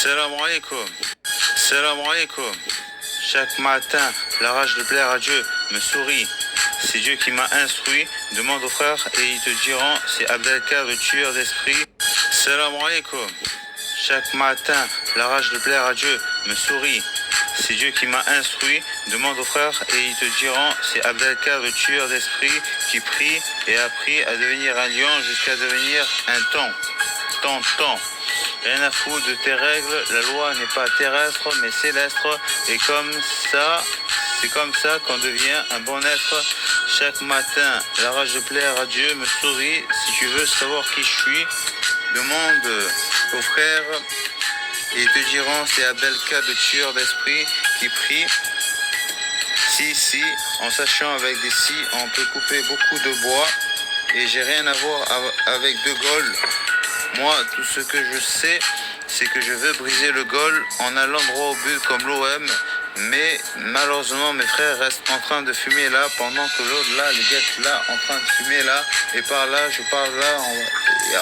Salam alaikum. Salam alaikum. Chaque matin, la rage de plaire à Dieu me sourit. C'est Dieu qui m'a instruit. Demande aux frères et ils te diront, c'est Abdelkar, le tueur d'esprit. Salam alaikum. Chaque matin, la rage de plaire à Dieu me sourit. C'est Dieu qui m'a instruit. Demande aux frères et ils te diront, c'est Abdelkar, le tueur d'esprit, qui prie et a appris à devenir un lion jusqu'à devenir un temps. Rien à foutre de tes règles, la loi n'est pas terrestre mais céleste, et c'est comme ça qu'on devient un bon être. Chaque matin, la rage de plaire à Dieu me sourit. Si tu veux savoir qui je suis, demande aux frères et ils te diront, c'est Abdelkar, le tueur d'esprit, qui prie. Si, en sachant avec des si, on peut couper beaucoup de bois, et j'ai rien à voir avec De Gaulle. Moi, tout ce que je sais, c'est que je veux briser le goal en allant droit au but comme l'OM. Mais malheureusement, mes frères restent en train de fumer là, pendant que l'autre là, les gars là, en train de fumer là. Et par là, je parle là,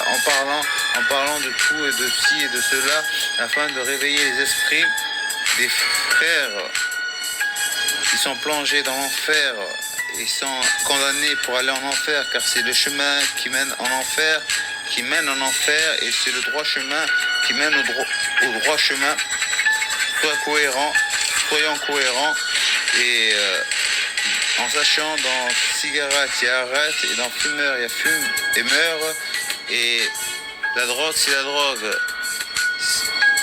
en parlant de tout et de ci et de cela, afin de réveiller les esprits des frères qui sont plongés dans l'enfer. Ils sont condamnés pour aller en enfer, car c'est le chemin qui mène en enfer. Et c'est le droit chemin qui mène au droit chemin. Soyons cohérents et en sachant dans cigarette il y a arrête et dans fumeur il y a fume et meurt, et la drogue c'est la drogue.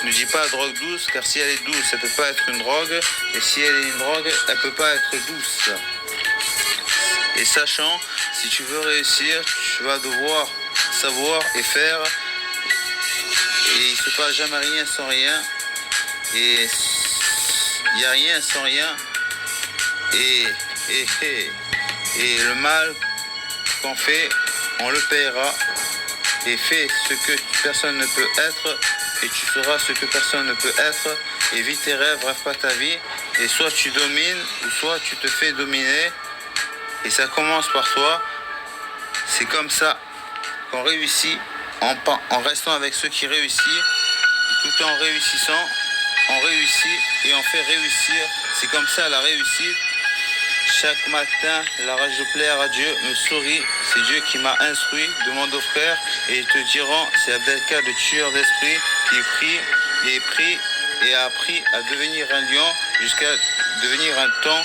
Ne dis pas drogue douce, car si elle est douce elle peut pas être une drogue, et si elle est une drogue elle peut pas être douce. Et sachant, si tu veux réussir, tu vas devoir savoir et faire, et il ne se passe jamais rien sans rien, et il n'y a rien sans rien, et le mal qu'on fait, on le paiera. Et fais ce que personne ne peut être, et tu feras ce que personne ne peut être, et vis tes rêves, rêve pas ta vie, et soit tu domines, ou soit tu te fais dominer, et ça commence par toi. C'est comme ça qu'on réussit, en restant avec ceux qui réussissent, tout en réussissant, on réussit et on fait réussir. C'est comme ça la réussite. Chaque matin, la rage de plaire à Dieu me sourit. C'est Dieu qui m'a instruit. Demande aux frères et ils te diront, c'est Abdelkar, le tueur d'esprit, qui prie et a appris à devenir un lion jusqu'à devenir un temps.